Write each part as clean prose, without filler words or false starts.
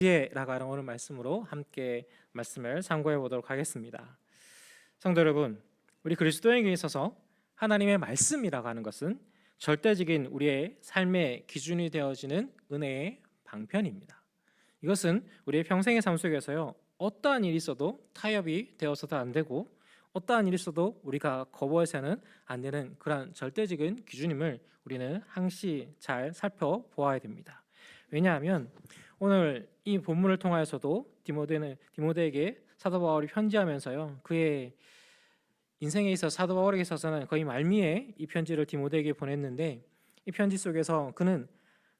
지혜라고 하는 오늘 말씀으로 함께 말씀을 상고해 보도록 하겠습니다. 성도 여러분, 우리 그리스도인에게 있어서 하나님의 말씀이라고 하는 것은 절대적인 우리의 삶의 기준이 되어지는 은혜의 방편입니다. 이것은 우리의 평생의 삶 속에서요, 어떠한 일이 있어도 타협이 되어서도 안 되고, 어떠한 일이 있어도 우리가 거부해서는 안 되는 그러한 절대적인 기준임을 우리는 항시 잘 살펴보아야 됩니다. 왜냐하면 오늘 이 본문을 통하여서도 디모데에게 사도 바울이 편지하면서요, 그의 인생에 있어 사도 바울에게 있어서는 거의 말미에 이 편지를 디모데에게 보냈는데, 이 편지 속에서 그는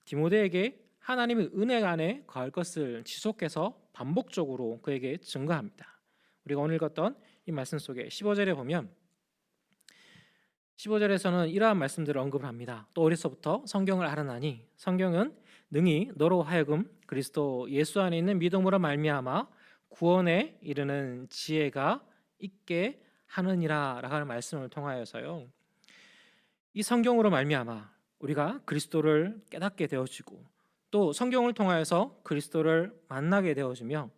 디모데에게 하나님의 은혜 안에 거할 것을 지속해서 반복적으로 그에게 증거합니다. 우리가 오늘 읽었던 이 말씀 속에 15절에 보면 15절에서는 이러한 말씀들을 언급을 합니다. 또 어려서부터 성경을 알아나니 성경은 능히 너로 하여금 그리스도 예수 안에 있는 믿음으로 말미암아 구원에 이르는 지혜가 있게 하느니라라고 하는 말씀을 통하여서요, 이 성경으로 말미암아 우리가 그리스도를 깨닫게 되어지고, 또 성경을 통하여서 그리스도를 만나게 되어지며,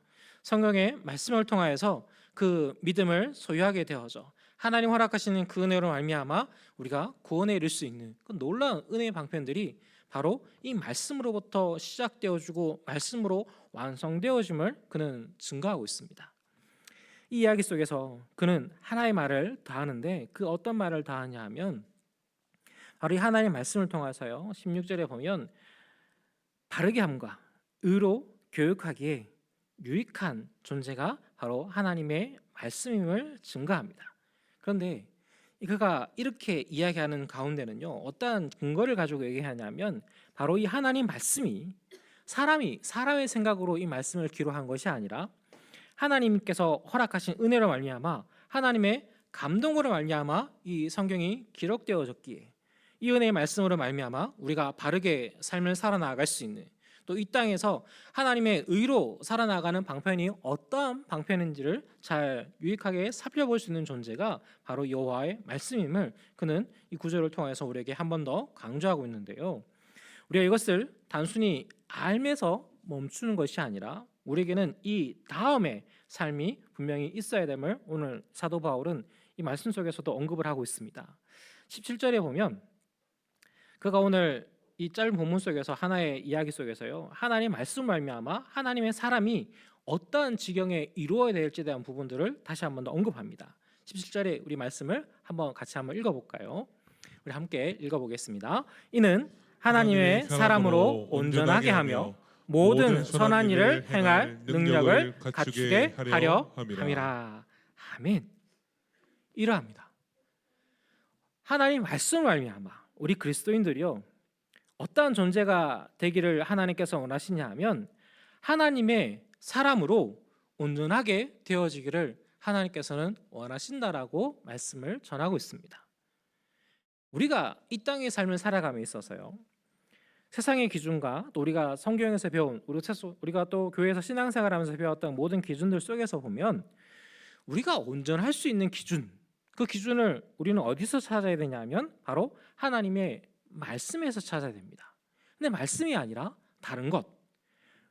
성경의 말씀을 통하여서 그 믿음을 소유하게 되어져 하나님 허락하시는 그 은혜로 말미암아 우리가 구원에 이를 수 있는 그 놀라운 은혜의 방편들이 바로 이 말씀으로부터 시작되어지고 말씀으로 완성되어짐을 그는 증거하고 있습니다. 이 이야기 속에서 그는 하나의 말을 더하는데, 그 어떤 말을 더하냐 하면 바로 이 하나님의 말씀을 통해서요, 16절에 보면 바르게 함과 의로 교육하기에 유익한 존재가 바로 하나님의 말씀임을 증거합니다. 그런데 그가 이렇게 이야기하는 가운데는요, 어떠한 근거를 가지고 얘기하냐면 바로 이 하나님 말씀이 사람의 생각으로 이 말씀을 기록한 것이 아니라 하나님께서 허락하신 은혜로 말미암아 하나님의 감동으로 말미암아 이 성경이 기록되어졌기에 이 은혜의 말씀으로 말미암아 우리가 바르게 삶을 살아나갈 수 있는, 또 이 땅에서 하나님의 의로 살아나가는 방편이 어떠한 방편인지를 잘 유익하게 살펴볼 수 있는 존재가 바로 여호와의 말씀임을 그는 이 구절을 통해서 우리에게 한 번 더 강조하고 있는데요, 우리가 이것을 단순히 알면서 멈추는 것이 아니라 우리에게는 이 다음의 삶이 분명히 있어야 됨을 오늘 사도 바울은 이 말씀 속에서도 언급을 하고 있습니다. 17절에 보면 그가 오늘 이 짧은 본문 속에서 하나의 이야기 속에서요, 하나님의 말씀 말미암아 하나님의 사람이 어떠한 지경에 이루어야 될지에 대한 부분들을 다시 한번 더 언급합니다. 17절에 우리 말씀을 같이 한번 읽어볼까요? 우리 함께 읽어보겠습니다. 이는 하나님의 하나님의 사람으로 사람으로 온전하게 온전하게 하며 하며 모든 선한 일을 행할 능력을 갖추게 갖추게 하려 하려 함이라. 함이라. 아멘. 이러합니다. 하나님 말씀 말미암아 우리 그리스도인들이요, 어떠한 존재가 되기를 하나님께서 원하시냐 하면 하나님의 사람으로 온전하게 되어지기를 하나님께서는 원하신다라고 말씀을 전하고 있습니다. 우리가 이 땅의 삶을 살아감에 있어서요, 세상의 기준과 또 우리가 성경에서 배운 우리가 또 교회에서 신앙생활하면서 배웠던 모든 기준들 속에서 보면 우리가 온전할 수 있는 기준, 그 기준을 우리는 어디서 찾아야 되냐면 바로 하나님의 말씀에서 찾아야 됩니다. 근데 말씀이 아니라 다른 것,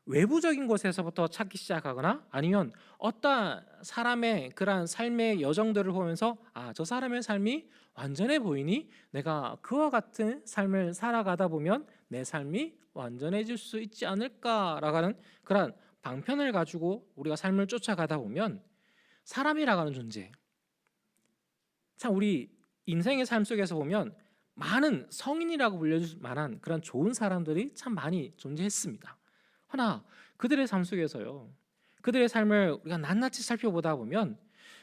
외부적인 곳에서부터 찾기 시작하거나 아니면 어떠한 사람의 그러한 삶의 여정들을 보면서 저 사람의 삶이 완전해 보이니 내가 그와 같은 삶을 살아가다 보면 내 삶이 완전해질 수 있지 않을까라고 하는 그러한 방편을 가지고 우리가 삶을 쫓아가다 보면 사람이라고 하는 존재, 참 우리 인생의 삶 속에서 보면 많은 성인이라고 불려줄 만한 그런 좋은 사람들이 참 많이 존재했습니다. 허나 그들의 삶 속에서요, 그들의 삶을 우리가 낱낱이 살펴보다 보면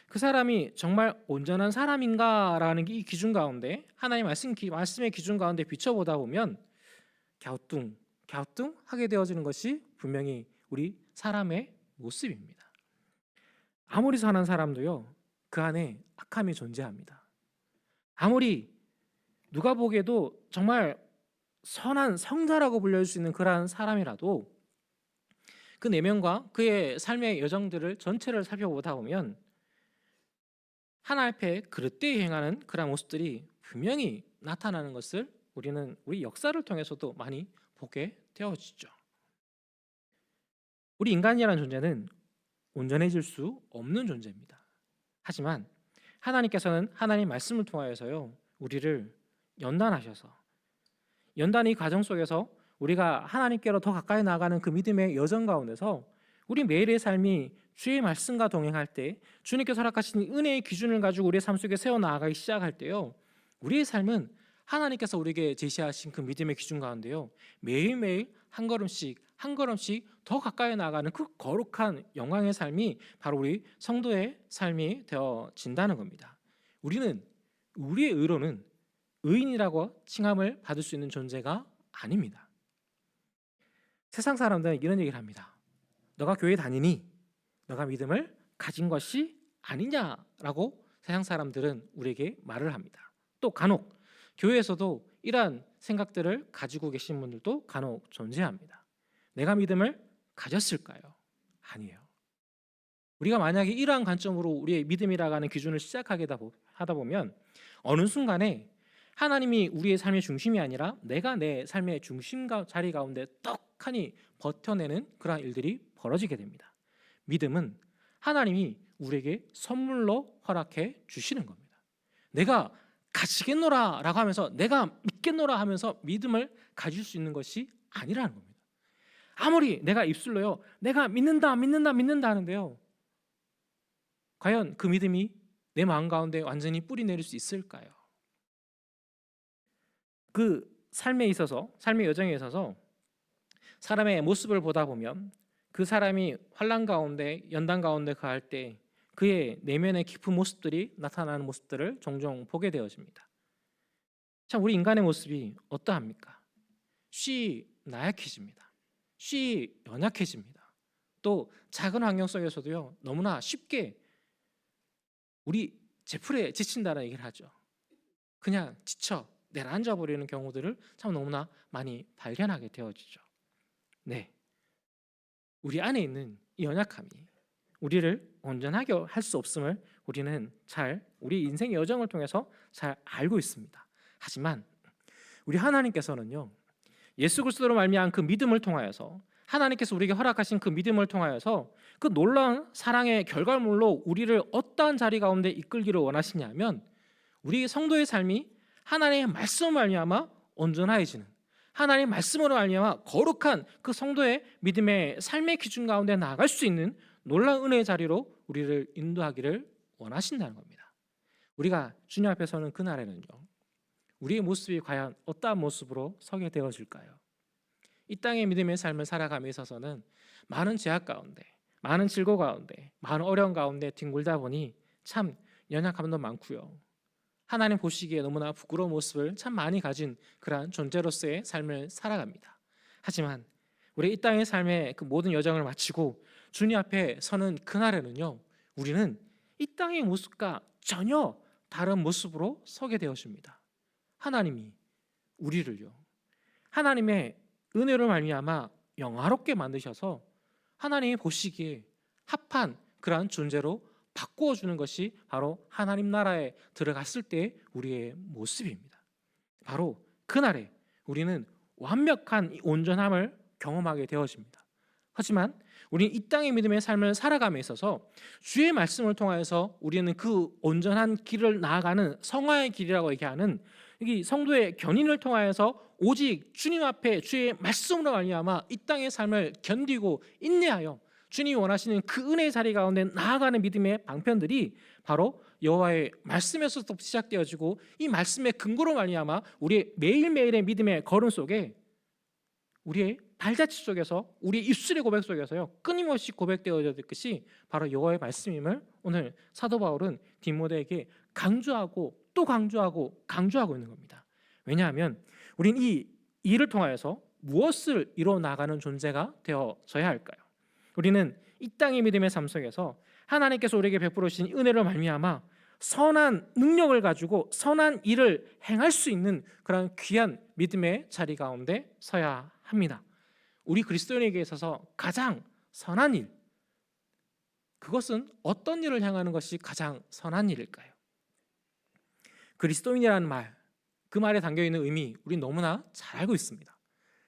그 사람이 정말 온전한 사람인가라는 이 기준 가운데, 하나님 말씀의 기준 가운데 비춰보다 보면 갸우뚱하게 되어지는 것이 분명히 우리 사람의 모습입니다. 아무리 선한 사람도요, 그 안에 악함이 존재합니다. 아무리 누가 보기에도 정말 선한 성자라고 불릴 수 있는 그러한 사람이라도 그 내면과 그의 삶의 여정들을 전체를 살펴보다 보면 하나 앞에 그릇되이 행하는 그러한 모습들이 분명히 나타나는 것을 우리는 우리 역사를 통해서도 많이 보게 되어지죠. 우리 인간이라는 존재는 온전해질 수 없는 존재입니다. 하지만 하나님께서는 하나님 말씀을 통하여서요 우리를 연단하셔서 연단의 과정 속에서 우리가 하나님께로 더 가까이 나아가는 그 믿음의 여정 가운데서 우리 매일의 삶이 주의 말씀과 동행할 때 주님께서 허락하신 은혜의 기준을 가지고 우리의 삶 속에 세워나가기 시작할 때요 우리의 삶은 하나님께서 우리에게 제시하신 그 믿음의 기준 가운데요 매일매일 한 걸음씩 한 걸음씩 더 가까이 나아가는 그 거룩한 영광의 삶이 바로 우리 성도의 삶이 되어진다는 겁니다. 우리는 우리의 의로는 의인이라고 칭함을 받을 수 있는 존재가 아닙니다. 세상 사람들은 이런 얘기를 합니다. 너가 교회 다니니 너가 믿음을 가진 것이 아니냐라고 세상 사람들은 우리에게 말을 합니다. 또 간혹 교회에서도 이러한 생각들을 가지고 계신 분들도 간혹 존재합니다. 내가 믿음을 가졌을까요? 아니에요. 우리가 만약에 이러한 관점으로 우리의 믿음이라고 하는 기준을 시작하게 하다 보면 어느 순간에 하나님이 우리의 삶의 중심이 아니라 내가 내 삶의 중심 자리 가운데 떡하니 버텨내는 그러한 일들이 벌어지게 됩니다. 믿음은 하나님이 우리에게 선물로 허락해 주시는 겁니다. 내가 가지겠노라 라고 하면서 내가 믿겠노라 하면서 믿음을 가질 수 있는 것이 아니라는 겁니다. 아무리 내가 입술로요 내가 믿는다 하는데요 과연 그 믿음이 내 마음 가운데 완전히 뿌리 내릴 수 있을까요? 그 삶에 있어서 삶의 여정에 있어서 사람의 모습을 보다 보면 그 사람이 환난 가운데 연단 가운데 가할 때 그의 내면의 깊은 모습들이 나타나는 모습들을 종종 보게 되어집니다. 참 우리 인간의 모습이 어떠합니까? 쉬 나약해집니다. 쉬 연약해집니다. 또 작은 환경 속에서도요 너무나 쉽게 우리 제풀에 지친다는 얘기를 하죠. 그냥 지쳐 내려앉아 버리는 경우들을 참 너무나 많이 발견하게 되어지죠. 네, 우리 안에 있는 이 연약함이 우리를 온전하게 할 수 없음을 우리는 잘 우리 인생의 여정을 통해서 잘 알고 있습니다. 하지만 우리 하나님께서는요 예수 그리스도로 말미암은 그 믿음을 통하여서 하나님께서 우리에게 허락하신 그 믿음을 통하여서 그 놀라운 사랑의 결과물로 우리를 어떠한 자리 가운데 이끌기를 원하시냐면 우리 성도의 삶이 하나님의 말씀을 말미암아 온전해지는 하나님의 말씀으로 말미암아 거룩한 그 성도의 믿음의 삶의 기준 가운데 나아갈 수 있는 놀라운 은혜의 자리로 우리를 인도하기를 원하신다는 겁니다. 우리가 주님 앞에 서는 그날에는요 우리의 모습이 과연 어떠한 모습으로 서게 되어질까요? 이 땅의 믿음의 삶을 살아감에 있어서는 많은 제약 가운데 많은 질고 가운데 많은 어려움 가운데 뒹굴다 보니 참 연약함도 많고요 하나님 보시기에 너무나 부끄러운 모습을 참 많이 가진 그러한 존재로서의 삶을 살아갑니다. 하지만 우리 이 땅의 삶의 그 모든 여정을 마치고 주님 앞에 서는 그날에는요 우리는 이 땅의 모습과 전혀 다른 모습으로 서게 되어집니다. 하나님이 우리를요 하나님의 은혜로 말미암아 영화롭게 만드셔서 하나님이 보시기에 합한 그러한 존재로 바꾸어 주는 것이 바로 하나님 나라에 들어갔을 때 우리의 모습입니다. 바로 그날에 우리는 완벽한 온전함을 경험하게 되어집니다. 하지만 우리는 이 땅의 믿음의 삶을 살아감에 있어서 주의 말씀을 통하여서 우리는 그 온전한 길을 나아가는 성화의 길이라고 얘기하는 이 성도의 견인을 통하여서 오직 주님 앞에 주의 말씀으로 말미암아 이 땅의 삶을 견디고 인내하여 주님이 원하시는 그 은혜의 자리 가운데 나아가는 믿음의 방편들이 바로 여호와의 말씀에서부터 시작되어지고 이 말씀의 근거로 말미암아 우리의 매일매일의 믿음의 걸음 속에 우리의 발자취 속에서 우리의 입술의 고백 속에서요 끊임없이 고백되어질 것이 바로 여호와의 말씀임을 오늘 사도 바울은 디모데에게 강조하고 또 강조하고 있는 겁니다. 왜냐하면 우리는 이 일을 통하여서 무엇을 이뤄 나가는 존재가 되어져야 할까요? 우리는 이 땅의 믿음의 삶 속에서 하나님께서 우리에게 베풀어 주신 은혜로 말미암아 선한 능력을 가지고 선한 일을 행할 수 있는 그런 귀한 믿음의 자리 가운데 서야 합니다. 우리 그리스도인에게 있어서 가장 선한 일, 그것은 어떤 일을 향하는 것이 가장 선한 일일까요? 그리스도인이라는 말, 그 말에 담겨있는 의미 우리 너무나 잘 알고 있습니다.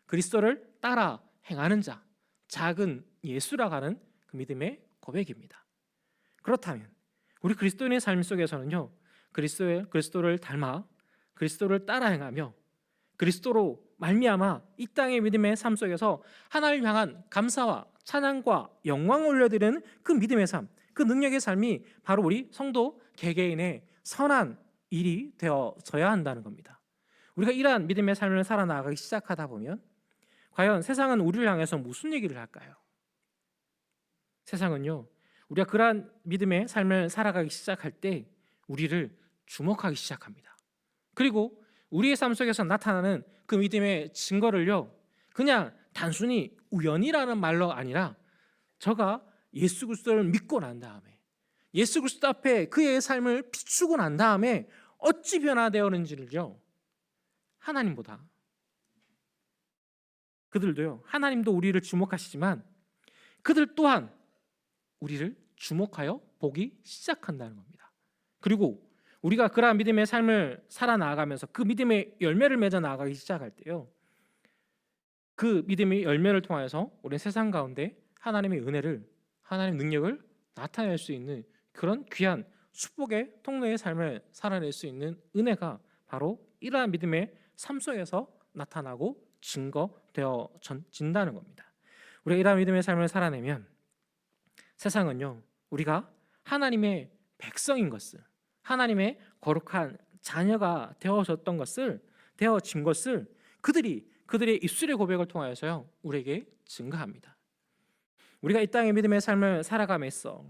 그리스도를 따라 행하는 자, 작은 예수라고 하는 그 믿음의 고백입니다. 그렇다면 우리 그리스도인의 삶 속에서는요, 그리스도를 닮아 그리스도를 따라 행하며 그리스도로 말미암아 이 땅의 믿음의 삶 속에서 하나님을 향한 감사와 찬양과 영광을 올려드리는 그 믿음의 삶, 그 능력의 삶이 바로 우리 성도 개개인의 선한 일이 되어져야 한다는 겁니다. 우리가 이러한 믿음의 삶을 살아나가기 시작하다 보면 과연 세상은 우리를 향해서 무슨 얘기를 할까요? 세상은요, 우리가 그러한 믿음의 삶을 살아가기 시작할 때 우리를 주목하기 시작합니다. 그리고 우리의 삶 속에서 나타나는 그 믿음의 증거를요, 그냥 단순히 우연이라는 말로 아니라 저가 예수 그리스도를 믿고 난 다음에 예수 그리스도 앞에 그의 삶을 비추고 난 다음에 어찌 변화되었는지를요, 하나님보다 그들도요, 하나님도 우리를 주목하시지만 그들 또한 우리를 주목하여 보기 시작한다는 겁니다. 그리고 우리가 그러한 믿음의 삶을 살아나가면서 그 믿음의 열매를 맺어 나가기 시작할 때요, 그 믿음의 열매를 통하여서 우리는 세상 가운데 하나님의 은혜를, 하나님의 능력을 나타낼 수 있는 그런 귀한 축복의 통로의 삶을 살아낼 수 있는 은혜가 바로 이러한 믿음의 삶 속에서 나타나고 증거되어진다는 겁니다. 우리가 이러한 믿음의 삶을 살아내면 세상은요, 우리가 하나님의 백성인 것을, 하나님의 거룩한 자녀가 되어진 것을 그들의 입술의 고백을 통하여서요, 우리에게 증거합니다. 우리가 이 땅의 믿음의 삶을 살아가면서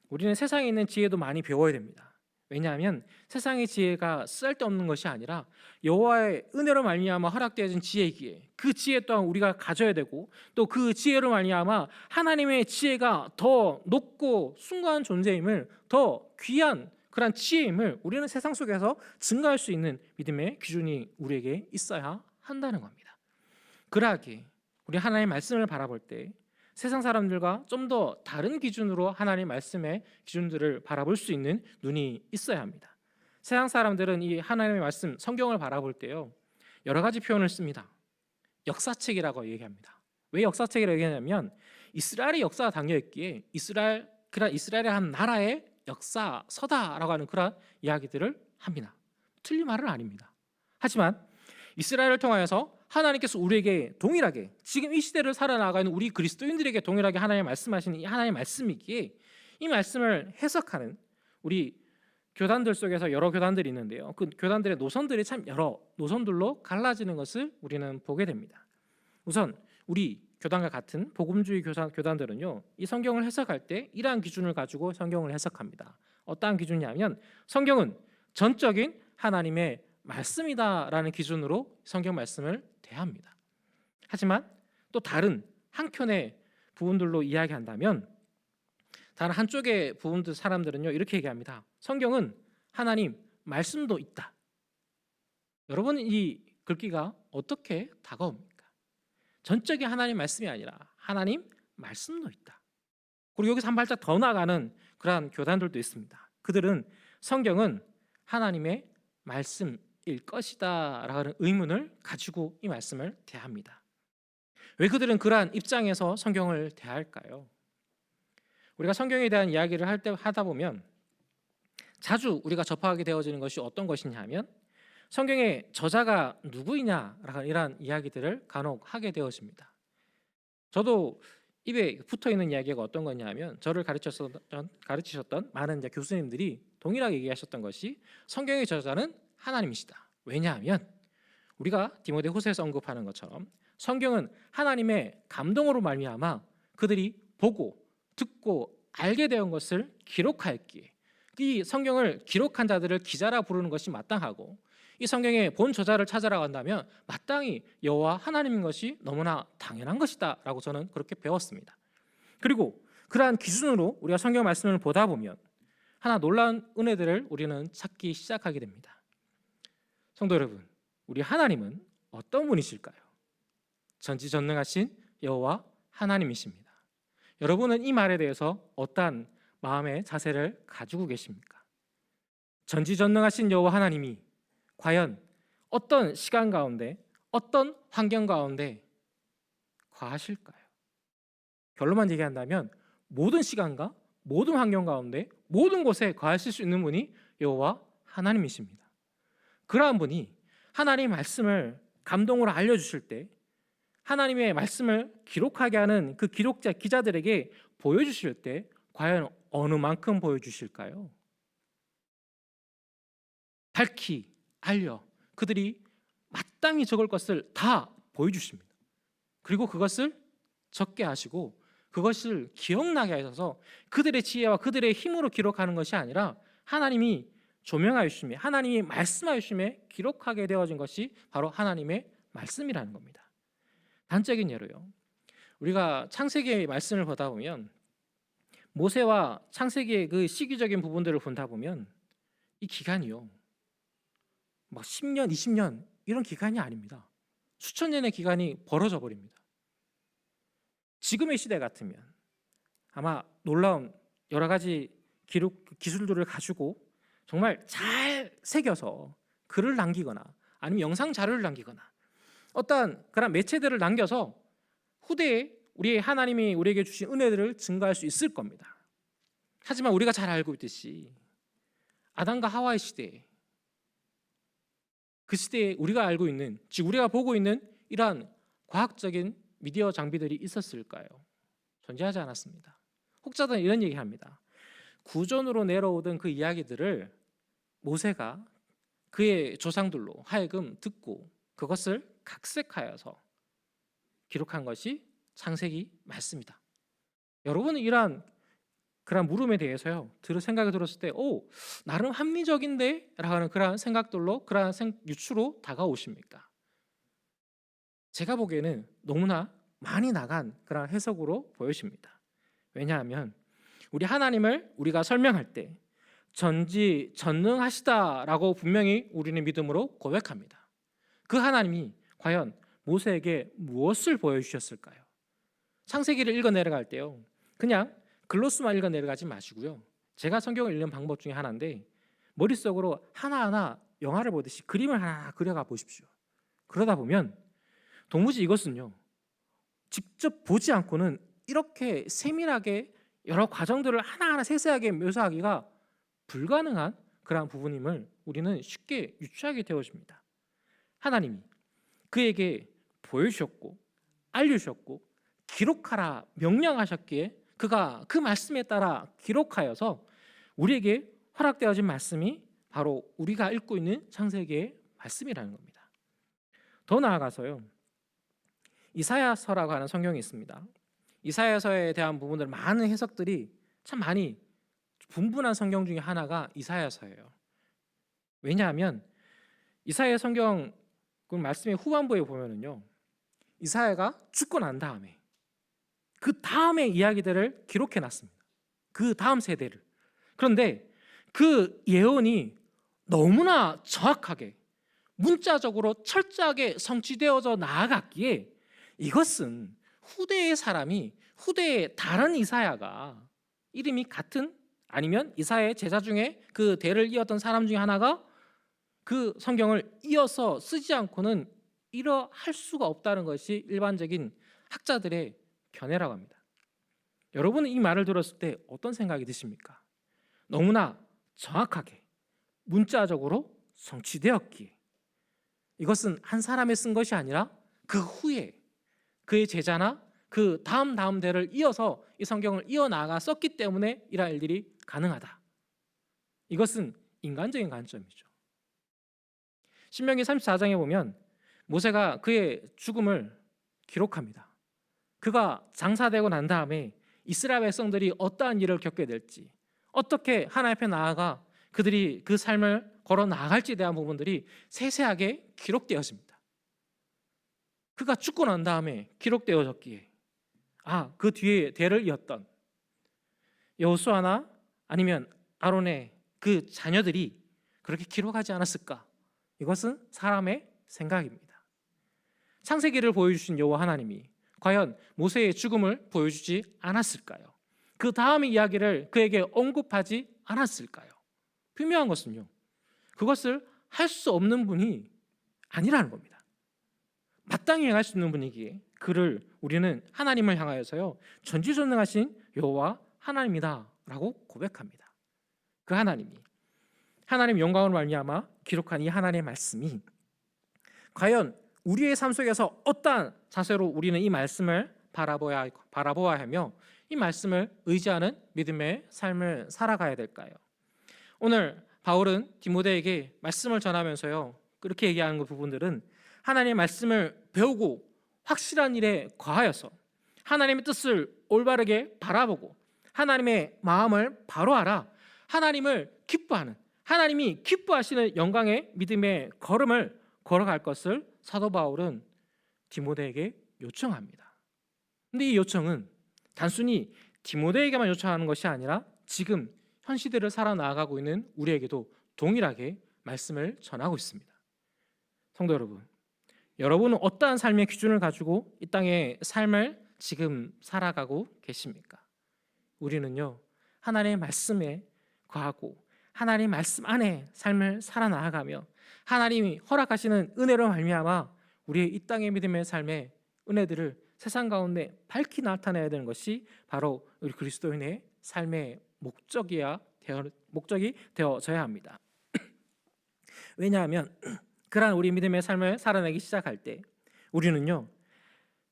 우리는 세상에 있는 지혜도 많이 배워야 됩니다. 왜냐하면 세상의 지혜가 쓸데없는 것이 아니라 여호와의 은혜로 말미암아 허락되어진 지혜이기에 그 지혜 또한 우리가 가져야 되고, 또 그 지혜로 말미암아 하나님의 지혜가 더 높고 숭고한 존재임을, 더 귀한 그런 지혜임을 우리는 세상 속에서 증거할 수 있는 믿음의 기준이 우리에게 있어야 한다는 겁니다. 그러하기에 우리 하나님의 말씀을 바라볼 때 세상 사람들과 좀 더 다른 기준으로 하나님의 말씀의 기준들을 바라볼 수 있는 눈이 있어야 합니다. 세상 사람들은 이 하나님의 말씀, 성경을 바라볼 때요, 여러 가지 표현을 씁니다. 역사책이라고 얘기합니다. 왜 역사책이라고 얘기하냐면 이스라엘의 역사가 담겨 있기에 이스라엘의 한 나라의 역사서다라고 하는 그런 이야기들을 합니다. 틀린 말은 아닙니다. 하지만 이스라엘을 통하여서 하나님께서 우리에게 동일하게 지금 이 시대를 살아나가는 우리 그리스도인들에게 동일하게 하나님 말씀하시는 이 하나님의 말씀이기에 이 말씀을 해석하는 우리 교단들 속에서 여러 교단들이 있는데요, 그 교단들의 노선들이 참 여러 노선들로 갈라지는 것을 우리는 보게 됩니다. 우선 우리 교단과 같은 복음주의 교단들은요, 이 성경을 해석할 때 이러한 기준을 가지고 성경을 해석합니다. 어떠한 기준이냐면 성경은 전적인 하나님의 말씀이다라는 기준으로 성경 말씀을 대합니다. 하지만 또 다른 한켠의 부분들로 이야기한다면 다른 한쪽의 부분들 사람들은요, 이렇게 얘기합니다. 성경은 하나님 말씀도 있다. 여러분, 이 글귀가 어떻게 다가옵니까? 전적인 하나님 말씀이 아니라 하나님 말씀도 있다. 그리고 여기서 한 발짝 더 나가는 그러한 교단들도 있습니다. 그들은 성경은 하나님의 말씀일 것이다 라는 의문을 가지고 이 말씀을 대합니다. 왜 그들은 그러한 입장에서 성경을 대할까요? 우리가 성경에 대한 이야기를 하다 보면 자주 우리가 접하게 되어지는 것이 어떤 것이냐 하면 성경의 저자가 누구이냐라는 이러한 이야기들을 간혹 하게 되어집니다. 저도 입에 붙어있는 이야기가 어떤 거냐 하면 저를 가르치셨던 많은 이제 교수님들이 동일하게 얘기하셨던 것이 성경의 저자는 하나님이시다. 왜냐하면 우리가 디모데후서에서 언급하는 것처럼 성경은 하나님의 감동으로 말미암아 그들이 보고 듣고 알게 된 것을 기록하였기에 이 성경을 기록한 자들을 기자라 부르는 것이 마땅하고, 이 성경의 본 저자를 찾아라 한다면 마땅히 여호와 하나님인 것이 너무나 당연한 것이다 라고 저는 그렇게 배웠습니다. 그리고 그러한 기준으로 우리가 성경 말씀을 보다 보면 하나 놀라운 은혜들을 우리는 찾기 시작하게 됩니다. 성도 여러분, 우리 하나님은 어떤 분이실까요? 전지전능하신 여호와 하나님이십니다. 여러분은 이 말에 대해서 어떠한 마음의 자세를 가지고 계십니까? 전지전능하신 여호와 하나님이 과연 어떤 시간 가운데, 어떤 환경 가운데 거하실까요? 결론만 얘기한다면 모든 시간과 모든 환경 가운데 모든 곳에 거하실 수 있는 분이 여호와 하나님이십니다. 그러한 분이 하나님의 말씀을 감동으로 알려주실 때 하나님의 말씀을 기록하게 하는 그 기록자 기자들에게 보여주실 때 과연 어느 만큼 보여주실까요? 밝히 알려 그들이 마땅히 적을 것을 다 보여주십니다. 그리고 그것을 적게 하시고 그것을 기억나게 하셔서 그들의 지혜와 그들의 힘으로 기록하는 것이 아니라 하나님이 조명하여 주심에 하나님이 말씀하여 주심에 기록하게 되어진 것이 바로 하나님의 말씀이라는 겁니다. 단적인 예로요, 우리가 창세기의 말씀을 보다 보면 모세와 창세기의 그 시기적인 부분들을 본다 보면 이 기간이요 막 10년, 20년 이런 기간이 아닙니다. 수천 년의 기간이 벌어져 버립니다. 지금의 시대 같으면 아마 놀라운 여러 가지 기록 기술들을 가지고 정말 잘 새겨서 글을 남기거나 아니면 영상 자료를 남기거나 어떠한 그런 매체들을 남겨서 후대에 우리의 하나님이 우리에게 주신 은혜들을 증거할 수 있을 겁니다. 하지만 우리가 잘 알고 있듯이 아담과 하와의 시대에 그 시대에 우리가 알고 있는 즉 우리가 보고 있는 이러한 과학적인 미디어 장비들이 있었을까요? 존재하지 않았습니다. 혹자들은 이런 얘기합니다. 구전으로 내려오던 그 이야기들을 모세가 그의 조상들로 하여금 듣고 그것을 각색하여서 기록한 것이 창세기 맞습니다. 여러분은 이러한 그런 물음에 대해서요 생각이 들었을 때 나름 합리적인데? 라고 하는 그러한 생각들로 그러한 유추로 다가오십니까? 제가 보기에는 너무나 많이 나간 그런 해석으로 보여집니다. 왜냐하면 우리 하나님을 우리가 설명할 때 전지전능하시다라고 분명히 우리는 믿음으로 고백합니다. 그 하나님이 과연 모세에게 무엇을 보여주셨을까요? 창세기를 읽어 내려갈 때요 그냥 글로스만 읽어 내려가지 마시고요, 제가 성경을 읽는 방법 중에 하나인데 머릿속으로 하나하나 영화를 보듯이 그림을 하나 그려가 보십시오. 그러다 보면 도무지 이것은요 직접 보지 않고는 이렇게 세밀하게 여러 과정들을 하나하나 세세하게 묘사하기가 불가능한 그러한 부분임을 우리는 쉽게 유추하게 되어집니다. 하나님이 그에게 보여주셨고 알려주셨고 기록하라 명령하셨기에 그가 그 말씀에 따라 기록하여서 우리에게 허락되어진 말씀이 바로 우리가 읽고 있는 창세기의 말씀이라는 겁니다. 더 나아가서요, 이사야서라고 하는 성경이 있습니다. 이사야서에 대한 부분들 많은 해석들이 참 많이 분분한 성경 중에 하나가 이사야서예요. 왜냐하면 이사야 성경 그 말씀의 후반부에 보면은요 이사야가 죽고 난 다음에 그 다음의 이야기들을 기록해 놨습니다. 그 다음 세대를. 그런데 그 예언이 너무나 정확하게 문자적으로 철저하게 성취되어져 나아갔기에 이것은 후대의 사람이 후대의 다른 이사야가 이름이 같은 아니면 이사야의 제자 중에 그 대를 이었던 사람 중에 하나가 그 성경을 이어서 쓰지 않고는 이러할 수가 없다는 것이 일반적인 학자들의 견해라고 합니다. 여러분은 이 말을 들었을 때 어떤 생각이 드십니까? 너무나 정확하게 문자적으로 성취되었기에 이것은 한 사람이 쓴 것이 아니라 그 후에 그의 제자나 그 다음 대를 이어서 이 성경을 이어나가 썼기 때문에 이러한 일들이 가능하다. 이것은 인간적인 관점이죠. 신명기 34장에 보면 모세가 그의 죽음을 기록합니다. 그가 장사되고 난 다음에 이스라엘 백성들이 어떠한 일을 겪게 될지, 어떻게 하나님 앞에 나아가 그들이 그 삶을 걸어 나아갈지에 대한 부분들이 세세하게 기록되었습니다. 그가 죽고 난 다음에 기록되어졌기에 그 뒤에 대를 이었던 여호수아나 아니면 아론의 그 자녀들이 그렇게 기록하지 않았을까? 이것은 사람의 생각입니다. 창세기를 보여주신 여호와 하나님이 과연 모세의 죽음을 보여주지 않았을까요? 그 다음의 이야기를 그에게 언급하지 않았을까요? 분명한 것은요, 그것을 할 수 없는 분이 아니라는 겁니다. 마땅히 행할 수 있는 분이기에 그를 우리는 하나님을 향하여서요 전지전능하신 여호와 하나님이다라고 고백합니다. 그 하나님 영광으로 말미암아 기록한 이 하나님의 말씀이 과연 우리의 삶 속에서 어떠한 자세로 우리는 이 말씀을 바라보아야 하며 이 말씀을 의지하는 믿음의 삶을 살아가야 될까요? 오늘 바울은 디모데에게 말씀을 전하면서요 그렇게 얘기하는 그 부분들은 하나님의 말씀을 배우고 확실한 일에 과하여서 하나님의 뜻을 올바르게 바라보고 하나님의 마음을 바로 알아 하나님을 기뻐하는 하나님이 기뻐하시는 영광의 믿음의 걸음을 걸어갈 것을 사도 바울은 디모데에게 요청합니다. 근데 이 요청은 단순히 디모데에게만 요청하는 것이 아니라 지금 현 시대를 살아나가고 있는 우리에게도 동일하게 말씀을 전하고 있습니다. 성도 여러분, 여러분은 어떠한 삶의 기준을 가지고 이 땅의 삶을 지금 살아가고 계십니까? 우리는요 하나님의 말씀에 거하고 하나님의 말씀 안에 삶을 살아나가며 하나님이 허락하시는 은혜로 말미암아 우리의 이 땅의 믿음의 삶의 은혜들을 세상 가운데 밝히 나타내야 되는 것이 바로 우리 그리스도인의 삶의 목적이 되어져야 합니다. 왜냐하면 그러한 우리 믿음의 삶을 살아내기 시작할 때 우리는요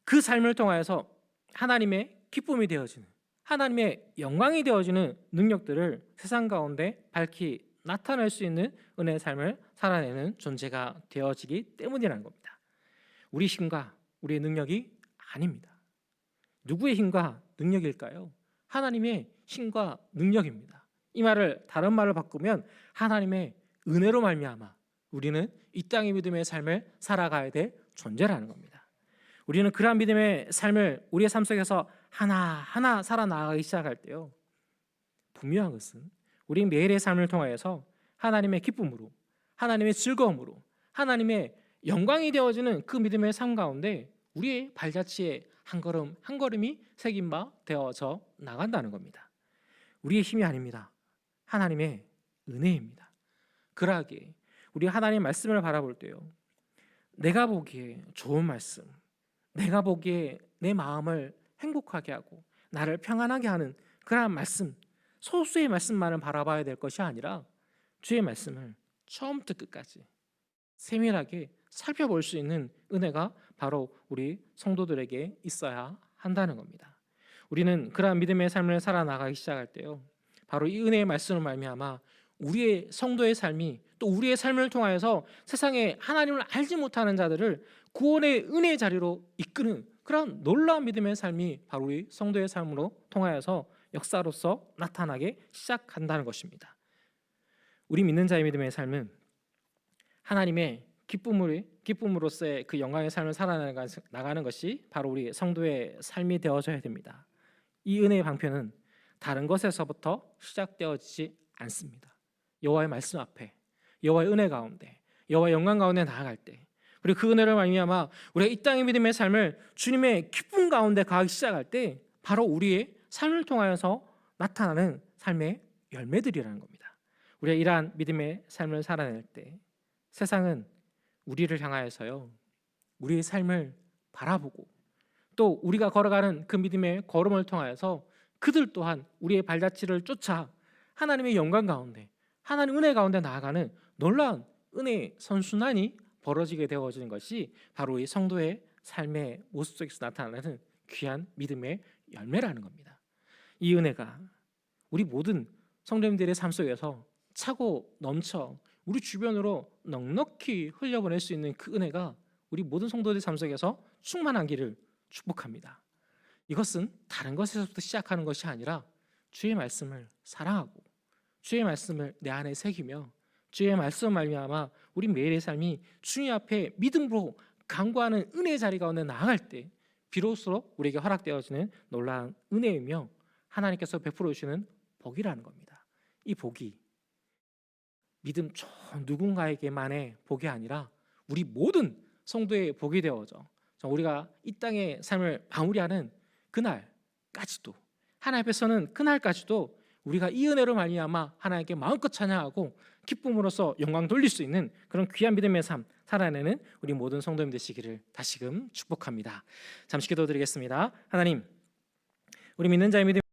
그 삶을 통하여서 하나님의 기쁨이 되어지는 하나님의 영광이 되어지는 능력들을 세상 가운데 밝히 나타낼 수 있는 은혜의 삶을 살아내는 존재가 되어지기 때문이라는 겁니다. 우리 힘과 우리의 능력이 아닙니다. 누구의 힘과 능력일까요? 하나님의 힘과 능력입니다. 이 말을 다른 말로 바꾸면 하나님의 은혜로 말미암아 우리는 이 땅의 믿음의 삶을 살아가야 될 존재라는 겁니다. 우리는 그러한 믿음의 삶을 우리의 삶 속에서 하나하나 살아나가기 시작할 때요 분명한 것은 우리 매일의 삶을 통하여서 하나님의 기쁨으로 하나님의 즐거움으로 하나님의 영광이 되어지는 그 믿음의 삶 가운데 우리의 발자취에 한 걸음 한 걸음이 새긴 바 되어져 나간다는 겁니다. 우리의 힘이 아닙니다. 하나님의 은혜입니다. 그러하기에 우리 하나님의 말씀을 바라볼 때요 내가 보기에 좋은 말씀, 내가 보기에 내 마음을 행복하게 하고 나를 평안하게 하는 그러한 말씀, 소수의 말씀만을 바라봐야 될 것이 아니라 주의 말씀을 처음부터 끝까지 세밀하게 살펴볼 수 있는 은혜가 바로 우리 성도들에게 있어야 한다는 겁니다. 우리는 그러한 믿음의 삶을 살아나가기 시작할 때요 바로 이 은혜의 말씀을 말미암아 우리의 성도의 삶이 또 우리의 삶을 통하여서 세상에 하나님을 알지 못하는 자들을 구원의 은혜의 자리로 이끄는 그런 놀라운 믿음의 삶이 바로 우리 성도의 삶으로 통하여서 역사로서 나타나게 시작한다는 것입니다. 우리 믿는 자의 믿음의 삶은 하나님의 기쁨으로서의 그 영광의 삶을 살아나가는 것이 바로 우리 성도의 삶이 되어져야 됩니다. 이 은혜의 방편은 다른 것에서부터 시작되어지지 않습니다. 여호와의 말씀 앞에, 여호와의 은혜 가운데, 여호와의 영광 가운데 나아갈 때, 그리고 그 은혜를 말미암아 우리가 이 땅의 믿음의 삶을 주님의 기쁨 가운데 가기 시작할 때 바로 우리의 삶을 통하여서 나타나는 삶의 열매들이라는 겁니다. 우리가 이러한 믿음의 삶을 살아낼 때 세상은 우리를 향하여서요 우리의 삶을 바라보고 또 우리가 걸어가는 그 믿음의 걸음을 통하여서 그들 또한 우리의 발자취를 쫓아 하나님의 영광 가운데 하나님 은혜 가운데 나아가는 놀라운 은혜의 선순환이 벌어지게 되어지는 것이 바로 이 성도의 삶의 모습 속에서 나타나는 귀한 믿음의 열매라는 겁니다. 이 은혜가 우리 모든 성도님들의 삶 속에서 차고 넘쳐 우리 주변으로 넉넉히 흘려보낼 수 있는 그 은혜가 우리 모든 성도들의 삶 속에서 충만하기를 축복합니다. 이것은 다른 것에서부터 시작하는 것이 아니라 주의 말씀을 사랑하고 주의 말씀을 내 안에 새기며 주의 말씀 말미암아 우리 매일의 삶이 주님 앞에 믿음으로 간구하는 은혜의 자리 가운데 나아갈 때 비로소 우리에게 허락되어지는 놀라운 은혜이며 하나님께서 베풀어 주시는 복이라는 겁니다. 이 복이 믿음 좋은 누군가에게만의 복이 아니라 우리 모든 성도의 복이 되어져 우리가 이 땅의 삶을 마무리하는 그날까지도 하나님 앞에서는 그날까지도 우리가 이 은혜로 말미암아 하나님께 마음껏 찬양하고 기쁨으로써 영광 돌릴 수 있는 그런 귀한 믿음의 삶 살아내는 우리 모든 성도님 되시기를 다시금 축복합니다. 잠시 기도드리겠습니다. 하나님, 우리 믿는 자의 믿음